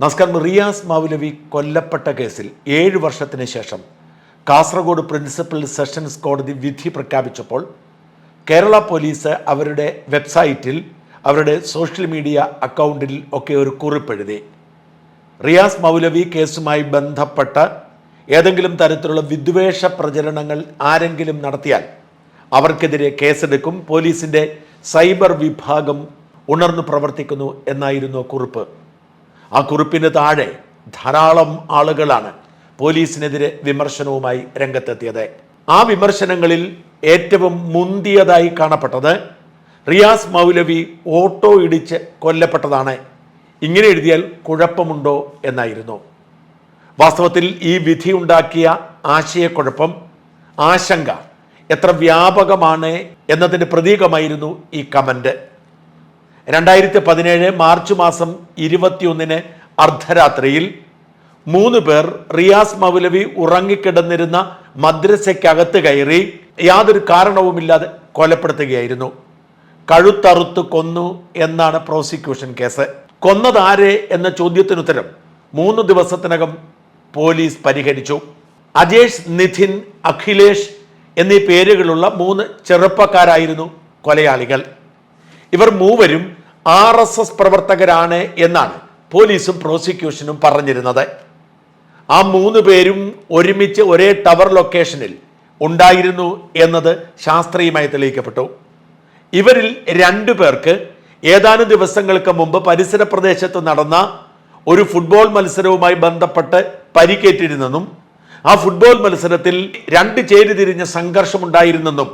നമസ്കാരം. റിയാസ് മൗലവി കൊല്ലപ്പെട്ട കേസിൽ 7 വർഷത്തിന് ശേഷം കാസർഗോഡ് പ്രിൻസിപ്പൽ സെഷൻസ് കോടതി വിധി പ്രഖ്യാപിച്ചപ്പോൾ കേരള പോലീസ് അവരുടെ വെബ്സൈറ്റിൽ, അവരുടെ സോഷ്യൽ മീഡിയ അക്കൗണ്ടിൽ ഒക്കെ ഒരു കുറിപ്പെഴുതി. റിയാസ് മൗലവി കേസുമായി ബന്ധപ്പെട്ട ഏതെങ്കിലും തരത്തിലുള്ള വിദ്വേഷ പ്രചരണങ്ങൾ ആരെങ്കിലും നടത്തിയാൽ അവർക്കെതിരെ കേസെടുക്കും, പോലീസിൻ്റെ സൈബർ വിഭാഗം ഉണർന്നു പ്രവർത്തിക്കുന്നു എന്നായിരുന്നു കുറിപ്പ്. ആ കുറിപ്പിന് താഴെ ധാരാളം ആളുകളാണ് പോലീസിനെതിരെ വിമർശനവുമായി രംഗത്തെത്തിയത്. ആ വിമർശനങ്ങളിൽ ഏറ്റവും മുന്തിയതായി കാണപ്പെട്ടത് റിയാസ് മൗലവി ഓട്ടോ ഇടിച്ച് കൊല്ലപ്പെട്ടതാണ്, ഇങ്ങനെ എഴുതിയാൽ കുഴപ്പമുണ്ടോ എന്നായിരുന്നു. വാസ്തവത്തിൽ ഈ വിധിയുണ്ടാക്കിയ ആശയക്കുഴപ്പം, ആശങ്ക എത്ര വ്യാപകമാണ് എന്നതിൻ്റെ പ്രതീകമായിരുന്നു ഈ കമൻറ്റ്. 2017 മാർച്ച് മാസം 21 അർദ്ധരാത്രിയിൽ 3 പേർ റിയാസ് മൗലവി ഉറങ്ങിക്കിടന്നിരുന്ന മദ്രസയ്ക്കകത്ത് കയറി യാതൊരു കാരണവുമില്ലാതെ കൊലപ്പെടുത്തുകയായിരുന്നു. കഴുത്തറുത്ത് കൊന്നു എന്നാണ് പ്രോസിക്യൂഷൻ കേസ്. കൊന്നതാരെ എന്ന ചോദ്യത്തിനുത്തരം 3 ദിവസത്തിനകം പോലീസ് പരിഹരിച്ചു. അജേഷ്, നിധിൻ, അഖിലേഷ് എന്നീ പേരുകളുള്ള 3 ചെറുപ്പക്കാരായിരുന്നു കൊലയാളികൾ. ഇവർ മൂവരും RSS പ്രവർത്തകരാണ് എന്നാണ് പോലീസും പ്രോസിക്യൂഷനും പറഞ്ഞിരുന്നത്. ആ 3 പേരും ഒരുമിച്ച് ഒരേ ടവർ ലൊക്കേഷനിൽ ഉണ്ടായിരുന്നു എന്നത് ശാസ്ത്രീയമായി തെളിയിക്കപ്പെട്ടു. ഇവരിൽ 2 പേർക്ക് ഏതാനും ദിവസങ്ങൾക്ക് മുമ്പ് പരിസര പ്രദേശത്ത് നടന്ന ഒരു ഫുട്ബോൾ മത്സരവുമായി ബന്ധപ്പെട്ട് പരിക്കേറ്റിരുന്നെന്നും ആ ഫുട്ബോൾ മത്സരത്തിൽ 2 ചേരിതിരിഞ്ഞ സംഘർഷമുണ്ടായിരുന്നെന്നും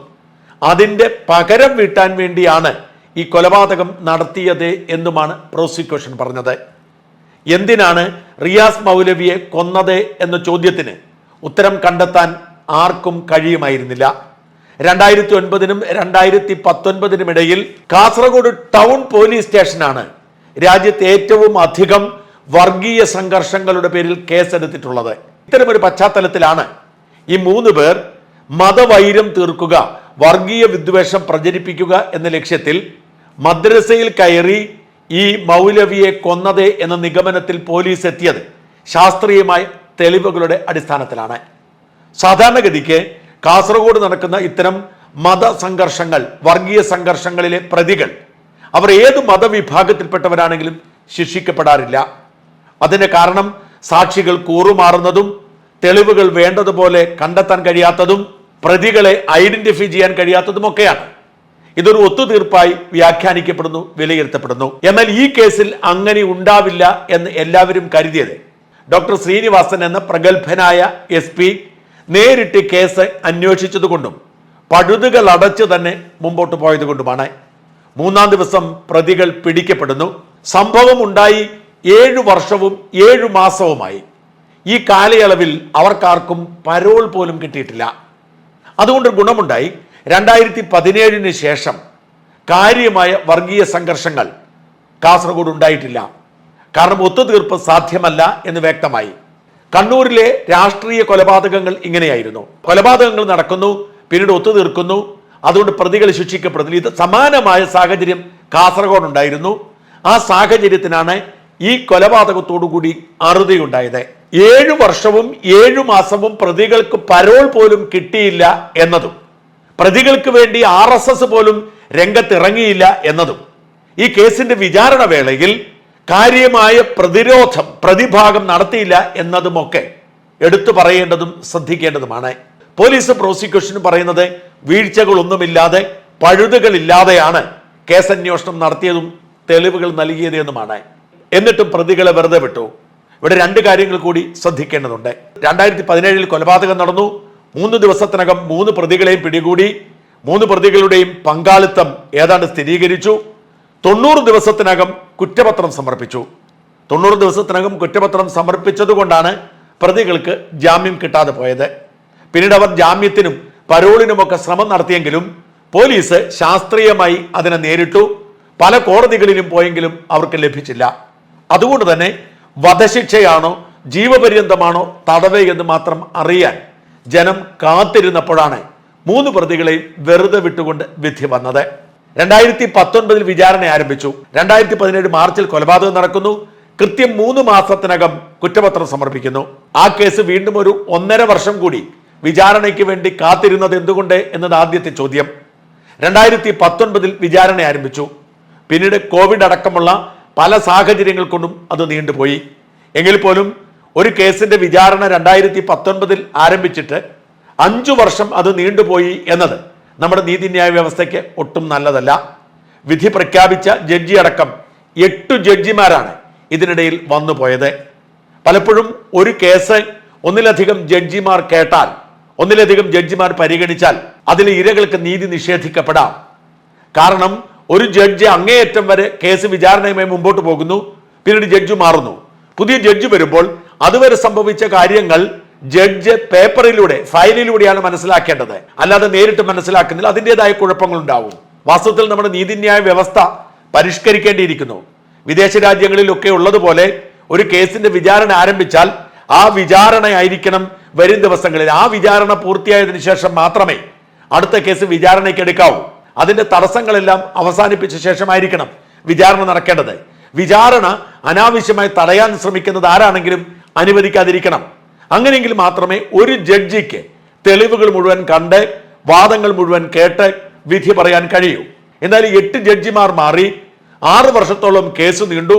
അതിൻ്റെ പകരം വീട്ടാൻ വേണ്ടിയാണ് ഈ കൊലപാതകം നടത്തിയത് എന്നുമാണ് പ്രോസിക്യൂഷൻ പറഞ്ഞത്. എന്തിനാണ് റിയാസ് മൗലവിയെ കൊന്നത് എന്ന ചോദ്യത്തിന് ഉത്തരം കണ്ടെത്താൻ ആർക്കും കഴിയുമായിരുന്നില്ല. 2009-നും 2019-നും ഇടയിൽ കാസർഗോഡ് ടൗൺ പോലീസ് സ്റ്റേഷനാണ് രാജ്യത്തെ ഏറ്റവും അധികം വർഗീയ സംഘർഷങ്ങളുടെ പേരിൽ കേസെടുത്തിട്ടുള്ളത്. ഇത്തരമൊരു പശ്ചാത്തലത്തിലാണ് ഈ 3 പേർ മതവൈരം തീർക്കുക, വർഗീയ വിദ്വേഷം പ്രചരിപ്പിക്കുക എന്ന ലക്ഷ്യത്തിൽ മദ്രസയിൽ കയറി ഈ മൗലവിയെ കൊന്നത് എന്ന നിഗമനത്തിൽ പോലീസ് എത്തിയത് ശാസ്ത്രീയമായ തെളിവുകളുടെ അടിസ്ഥാനത്തിലാണ്. സാധാരണഗതിക്ക് കാസർഗോഡ് നടക്കുന്ന ഇത്തരം മതസംഘർഷങ്ങൾ, വർഗീയ സംഘർഷങ്ങളിലെ പ്രതികൾ അവർ ഏത് മതവിഭാഗത്തിൽപ്പെട്ടവരാണെങ്കിലും ശിക്ഷിക്കപ്പെടാറില്ല. അതിന് കാരണം സാക്ഷികൾ കൂറുമാറുന്നതും തെളിവുകൾ വേണ്ടതുപോലെ കണ്ടെത്താൻ കഴിയാത്തതും പ്രതികളെ ഐഡന്റിഫൈ ചെയ്യാൻ കഴിയാത്തതുമൊക്കെയാണ്. ഇതൊരു ഒത്തുതീർപ്പായി വ്യാഖ്യാനിക്കപ്പെടുന്നു, വിലയിരുത്തപ്പെടുന്നു. എന്നാൽ ഈ കേസിൽ അങ്ങനെ ഉണ്ടാവില്ല എന്ന് എല്ലാവരും കരുതിയത് ഡോക്ടർ ശ്രീനിവാസൻ എന്ന പ്രഗത്ഭനായ SP നേരിട്ട് കേസ് അന്വേഷിച്ചതുകൊണ്ടും പഴുതുകൾ അടച്ചു തന്നെ മുമ്പോട്ട് പോയതുകൊണ്ടുമാണ്. 3-ാം ദിവസം പ്രതികൾ പിടിക്കപ്പെടുന്നു. സംഭവം ഉണ്ടായി 7 വർഷവും 7 മാസവുമായി. ഈ കാലയളവിൽ അവർക്കാർക്കും പരോൾ പോലും കിട്ടിയിട്ടില്ല. അതുകൊണ്ട് ഗുണമുണ്ടായി. 2017-ന് ശേഷം കാര്യമായ വർഗീയ സംഘർഷങ്ങൾ കാസർഗോഡ് ഉണ്ടായിട്ടില്ല. കാരണം ഒത്തുതീർപ്പ് സാധ്യമല്ല എന്ന് വ്യക്തമായി. കണ്ണൂരിലെ രാഷ്ട്രീയ കൊലപാതകങ്ങൾ ഇങ്ങനെയായിരുന്നു. കൊലപാതകങ്ങൾ നടക്കുന്നു, പിന്നീട് ഒത്തുതീർക്കുന്നു, അതുകൊണ്ട് പ്രതികൾ ശിക്ഷിക്കപ്പെടുന്നു. ഇത് സമാനമായ സാഹചര്യം കാസർഗോഡ് ഉണ്ടായിരുന്നു. ആ സാഹചര്യത്തിനാണ് ഈ കൊലപാതകത്തോടുകൂടി അറുതിയുണ്ടായത്. 7 വർഷവും 7 മാസവും പ്രതികൾക്ക് പരോൾ പോലും കിട്ടിയില്ല എന്നതും പ്രതികൾക്ക് വേണ്ടി RSS പോലും രംഗത്തിറങ്ങിയില്ല എന്നതും ഈ കേസിന്റെ വിചാരണ വേളയിൽ കാര്യമായ പ്രതിരോധം പ്രതിഭാഗം നടത്തിയില്ല എന്നതുമൊക്കെ എടുത്തു പറയേണ്ടതും ശ്രദ്ധിക്കേണ്ടതുമാണ്. പോലീസ് പ്രോസിക്യൂഷനും പറയുന്നത് വീഴ്ചകളൊന്നുമില്ലാതെ, പഴുതുകളില്ലാതെയാണ് കേസന്വേഷണം നടത്തിയതും തെളിവുകൾ നൽകിയത് എന്നുമാണ്. എന്നിട്ടും പ്രതികളെ വെറുതെ വിട്ടു. ഇവിടെ 2 കാര്യങ്ങൾ കൂടി ശ്രദ്ധിക്കേണ്ടതുണ്ട്. 2017-ൽ കൊലപാതകം നടന്നു. 3 ദിവസത്തിനകം 3 പ്രതികളെയും പിടികൂടി. 3 പ്രതികളുടെയും പങ്കാളിത്തം ഏതാണ്ട് സ്ഥിരീകരിച്ചു. 90 ദിവസത്തിനകം കുറ്റപത്രം സമർപ്പിച്ചു. 90 ദിവസത്തിനകം കുറ്റപത്രം സമർപ്പിച്ചതുകൊണ്ടാണ് പ്രതികൾക്ക് ജാമ്യം കിട്ടാതെ പോയത്. പിന്നീട് അവർ ജാമ്യത്തിനും പരോളിനുമൊക്കെ ശ്രമം നടത്തിയെങ്കിലും പോലീസ് ശാസ്ത്രീയമായി അതിനെ നേരിട്ടു. പല കോടതികളിലും പോയെങ്കിലും അവർക്ക് ലഭിച്ചില്ല. അതുകൊണ്ട് തന്നെ വധശിക്ഷയാണോ ജീവപര്യന്തമാണോ തടവ് എന്ന് മാത്രം അറിയാൻ ജനം കാത്തിരുന്നപ്പോഴാണ് 3 പ്രതികളെയും വെറുതെ വിട്ടുകൊണ്ട് വിധി വന്നത്. 2019 വിചാരണ ആരംഭിച്ചു. 2017 മാർച്ചിൽ കൊലപാതകം നടക്കുന്നു. കൃത്യം 3 മാസത്തിനകം കുറ്റപത്രം സമർപ്പിക്കുന്നു. ആ കേസ് വീണ്ടും ഒരു 1.5 വർഷം കൂടി വിചാരണയ്ക്ക് വേണ്ടി കാത്തിരുന്നത് എന്തുകൊണ്ട് എന്നത് ആദ്യത്തെ ചോദ്യം. 2019 വിചാരണ ആരംഭിച്ചു. പിന്നീട് കോവിഡ് അടക്കമുള്ള പല സാഹചര്യങ്ങൾ കൊണ്ടും അത് നീണ്ടുപോയി. എങ്കിൽ പോലും ഒരു കേസിന്റെ വിചാരണ 2019 ആരംഭിച്ചിട്ട് 5 വർഷം അത് നീണ്ടുപോയി എന്നത് നമ്മുടെ നീതിന്യായ വ്യവസ്ഥയ്ക്ക് ഒട്ടും നല്ലതല്ല. വിധി പ്രഖ്യാപിച്ച ജഡ്ജി അടക്കം 8 ജഡ്ജിമാരാണ് ഇതിനിടയിൽ വന്നുപോയത്. പലപ്പോഴും ഒരു കേസ് ഒന്നിലധികം ജഡ്ജിമാർ കേട്ടാൽ, ഒന്നിലധികം ജഡ്ജിമാർ പരിഗണിച്ചാൽ അതിൽ ഇരകൾക്ക് നീതി നിഷേധിക്കപ്പെടാം. കാരണം ഒരു ജഡ്ജി അങ്ങേയറ്റം വരെ കേസ് വിചാരണയുമായി മുമ്പോട്ട് പോകുന്നു, പിന്നീട് ജഡ്ജി മാറുന്നു, പുതിയ ജഡ്ജി വരുമ്പോൾ അതുവരെ സംഭവിച്ച കാര്യങ്ങൾ ജഡ്ജ് പേപ്പറിലൂടെ, ഫയലിലൂടെയാണ് മനസ്സിലാക്കേണ്ടത്, അല്ലാതെ നേരിട്ട് മനസ്സിലാക്കുന്നില്ല. അതിൻ്റെതായ കുഴപ്പങ്ങൾ ഉണ്ടാവും. വാസ്തവത്തിൽ നമ്മുടെ നീതിന്യായ വ്യവസ്ഥ പരിഷ്കരിക്കേണ്ടിയിരിക്കുന്നു. വിദേശ രാജ്യങ്ങളിലൊക്കെ ഉള്ളതുപോലെ ഒരു കേസിന്റെ വിചാരണ ആരംഭിച്ചാൽ ആ വിചാരണയായിരിക്കണം വരും ദിവസങ്ങളിൽ. ആ വിചാരണ പൂർത്തിയായതിനു ശേഷം മാത്രമേ അടുത്ത കേസ് വിചാരണയ്ക്ക് എടുക്കാവൂ. അതിന്റെ തടസ്സങ്ങളെല്ലാം അവസാനിപ്പിച്ച ശേഷമായിരിക്കണം വിചാരണ നടക്കേണ്ടത്. വിചാരണ അനാവശ്യമായി തടയാൻ ശ്രമിക്കുന്നത് ആരാണെങ്കിലും അനുവദിക്കാതിരിക്കണം. അങ്ങനെയെങ്കിൽ മാത്രമേ ഒരു ജഡ്ജിക്ക് തെളിവുകൾ മുഴുവൻ കണ്ട് വാദങ്ങൾ മുഴുവൻ കേട്ട് വിധി പറയാൻ കഴിയൂ. എന്നാലും 8 ജഡ്ജിമാർ മാറി 6 വർഷത്തോളം കേസ് നീണ്ടു.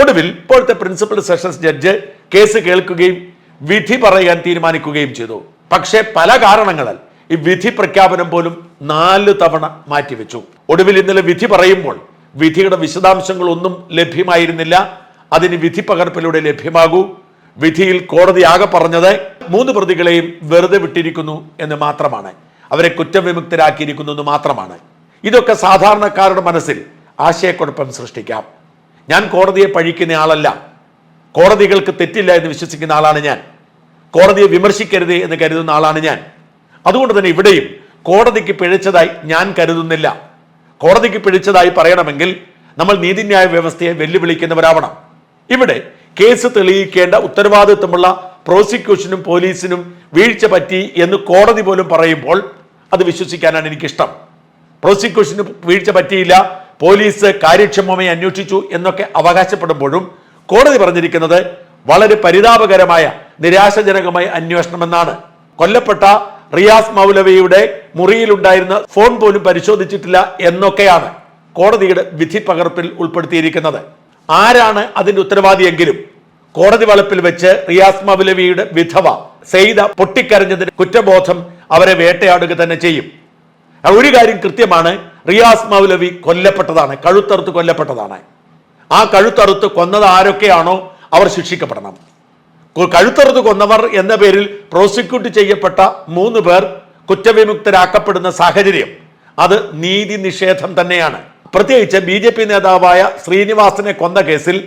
ഒടുവിൽ ഇപ്പോഴത്തെ പ്രിൻസിപ്പൽ സെഷൻസ് ജഡ്ജ് കേസ് കേൾക്കുകയും വിധി പറയാൻ തീരുമാനിക്കുകയും ചെയ്തു. പക്ഷേ പല കാരണങ്ങളാൽ ഈ വിധി പ്രഖ്യാപനം പോലും 4 തവണ മാറ്റിവെച്ചു. ഒടുവിൽ ഇന്നലെ വിധി പറയുമ്പോൾ വിധിയുടെ വിശദാംശങ്ങളൊന്നും ലഭ്യമായിരുന്നില്ല. അതിന് വിധി പകർപ്പിലൂടെ ലഭ്യമാകൂ. വിധിയിൽ കോടതി ആകെ പറഞ്ഞത് 3 പ്രതികളെയും വെറുതെ വിട്ടിരിക്കുന്നു എന്ന് മാത്രമാണ്. അവരെ കുറ്റവിമുക്തരാക്കിയിരിക്കുന്നു എന്ന് മാത്രമാണ്. ഇതൊക്കെ സാധാരണക്കാരുടെ മനസ്സിൽ ആശയക്കുഴപ്പം സൃഷ്ടിക്കാം. ഞാൻ കോടതിയെ പഴിക്കുന്ന ആളല്ല. കോടതികൾക്ക് തെറ്റില്ല എന്ന് വിശ്വസിക്കുന്ന ആളാണ് ഞാൻ. കോടതിയെ വിമർശിക്കരുതേ എന്ന് കരുതുന്ന ആളാണ് ഞാൻ. അതുകൊണ്ട് തന്നെ ഇവിടെയും കോടതിക്ക് പിഴച്ചതായി ഞാൻ കരുതുന്നില്ല. കോടതിക്ക് പിഴച്ചതായി പറയണമെങ്കിൽ നമ്മൾ നീതിന്യായ വ്യവസ്ഥയെ വെല്ലുവിളിക്കുന്നവരാവണം. ഇവിടെ കേസ് തെളിയിക്കേണ്ട ഉത്തരവാദിത്വമുള്ള പ്രോസിക്യൂഷനും പോലീസിനും വീഴ്ച പറ്റി എന്ന് കോടതി പോലും പറയുമ്പോൾ അത് വിശ്വസിക്കാനാണ് എനിക്കിഷ്ടം. പ്രോസിക്യൂഷന് വീഴ്ച പറ്റിയില്ല, പോലീസ് കാര്യക്ഷമമായി അന്വേഷിച്ചു എന്നൊക്കെ അവകാശപ്പെടുമ്പോഴും കോടതി പറഞ്ഞിരിക്കുന്നത് വളരെ പരിതാപകരമായ, നിരാശാജനകമായ അന്വേഷണമെന്നാണ്. കൊല്ലപ്പെട്ട റിയാസ് മൗലവിയുടെ മുറിയിലുണ്ടായിരുന്ന ഫോൺ പോലും പരിശോധിച്ചിട്ടില്ല എന്നൊക്കെയാണ് കോടതിയുടെ വിധി പകർപ്പിൽ ഉൾപ്പെടുത്തിയിരിക്കുന്നത്. ആരാണ് അതിന്റെ ഉത്തരവാദിയെങ്കിലും കോടതി വളപ്പിൽ വെച്ച് റിയാസ് മൗലവിയുടെ വിധവ സെയ്ദ പൊട്ടിക്കരഞ്ഞതിന് കുറ്റബോധം അവരെ വേട്ടയാടുക തന്നെ ചെയ്യും. ഒരു കാര്യം കൃത്യമാണ്, റിയാസ് മൗലവി കൊല്ലപ്പെട്ടതാണ്, കഴുത്തറുത്ത് കൊല്ലപ്പെട്ടതാണ്. ആ കഴുത്തറുത്ത് കൊന്നത് ആരൊക്കെയാണോ അവർ ശിക്ഷിക്കപ്പെടണം. കഴുത്തറുത്ത് കൊന്നവർ എന്ന പേരിൽ പ്രോസിക്യൂട്ട് ചെയ്യപ്പെട്ട 3 പേർ കുറ്റവിമുക്തരാക്കപ്പെടുന്ന സാഹചര്യം അത് നീതി നിഷേധം തന്നെയാണ്. പ്രത്യേകിച്ച് BJP നേതാവായ ശ്രീനിവാസനെ കൊന്ന കേസിൽ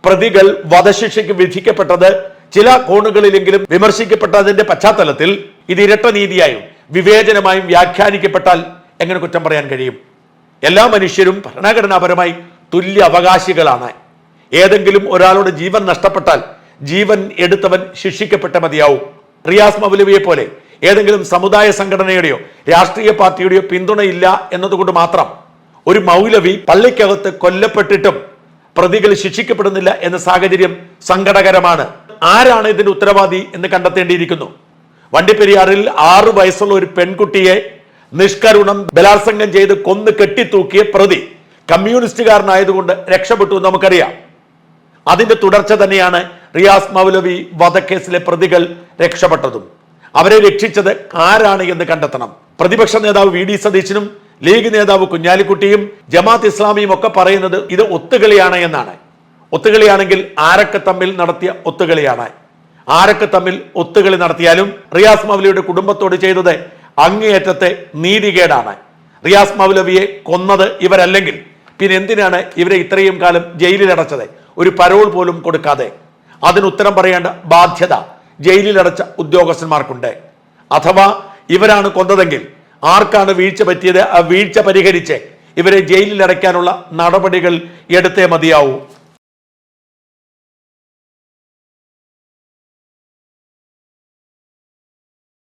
പ്രതികൾ വധശിക്ഷയ്ക്ക് വിധിക്കപ്പെട്ടത് ചില കോണുകളിലെങ്കിലും വിമർശിക്കപ്പെട്ടതിന്റെ പശ്ചാത്തലത്തിൽ ഇത് ഇരട്ട നീതിയായും വിവേചനമായും വ്യാഖ്യാനിക്കപ്പെട്ടാൽ എങ്ങനെ കുറ്റം പറയാൻ കഴിയും? എല്ലാ മനുഷ്യരും ഭരണഘടനാപരമായി തുല്യ അവകാശികളാണ്. ഏതെങ്കിലും ഒരാളുടെ ജീവൻ നഷ്ടപ്പെട്ടാൽ ജീവൻ എടുത്തവൻ ശിക്ഷിക്കപ്പെട്ട മതിയാവും. റിയാസ് മൗലവിയെ പോലെ ഏതെങ്കിലും സമുദായ സംഘടനയുടെയോ രാഷ്ട്രീയ പാർട്ടിയുടെയോ പിന്തുണയില്ല എന്നതുകൊണ്ട് മാത്രം ഒരു മൗലവി പള്ളിക്കകത്ത് കൊല്ലപ്പെട്ടിട്ടും പ്രതികൾ ശിക്ഷിക്കപ്പെടുന്നില്ല എന്ന സാഹചര്യം സങ്കടകരമാണ്. ആരാണ് ഇതിന്റെ ഉത്തരവാദി എന്ന് കണ്ടെത്തേണ്ടിയിരിക്കുന്നു. വണ്ടിപ്പെരിയാറിൽ 6 വയസ്സുള്ള ഒരു പെൺകുട്ടിയെ നിഷ്കരുണം ബലാത്സംഗം ചെയ്ത് കൊന്നു കെട്ടിത്തൂക്കിയ പ്രതി കമ്മ്യൂണിസ്റ്റുകാരനായതുകൊണ്ട് രക്ഷപ്പെട്ടു എന്ന് നമുക്കറിയാം. അതിന്റെ തുടർച്ച തന്നെയാണ് റിയാസ് മൗലവി വധക്കേസിലെ പ്രതികൾ രക്ഷപ്പെട്ടതും. അവരെ രക്ഷിച്ചത് ആരാണ് എന്ന് കണ്ടെത്തണം. പ്രതിപക്ഷ നേതാവ് VD സതീശനും ലീഗ് നേതാവ് കുഞ്ഞാലിക്കുട്ടിയും ജമാഅത്ത് ഇസ്ലാമിയും ഒക്കെ പറയുന്നത് ഇത് ഒത്തുകളിയാണ് എന്നാണ്. ഒത്തുകളിയാണെങ്കിൽ ആരൊക്കെ തമ്മിൽ നടത്തിയ ഒത്തുകളിയാണ്. ആരൊക്കെ തമ്മിൽ ഒത്തുകളി നടത്തിയാലും റിയാസ് മൗലവിയുടെ കുടുംബത്തോട് ചെയ്തത് അങ്ങേയറ്റത്തെ നീതികേടാണ്. റിയാസ് മൗലവിയെ കൊന്നത് ഇവരല്ലെങ്കിൽ പിന്നെ എന്തിനാണ് ഇവരെ ഇത്രയും കാലം ജയിലിലടച്ചത്, ഒരു പരോൾ പോലും കൊടുക്കാതെ? അതിന് ഉത്തരം പറയേണ്ട ബാധ്യത ജയിലിലടച്ച ഉദ്യോഗസ്ഥന്മാർക്കുണ്ട്. അഥവാ ഇവരാണ് കൊന്നതെങ്കിൽ ആർക്കാണ് വീഴ്ച പറ്റിയത്? ആ വീഴ്ച പരിഹരിച്ച് ഇവരെ ജയിലിലടയ്ക്കാനുള്ള നടപടികൾ എടുത്തേ മതിയാവൂ.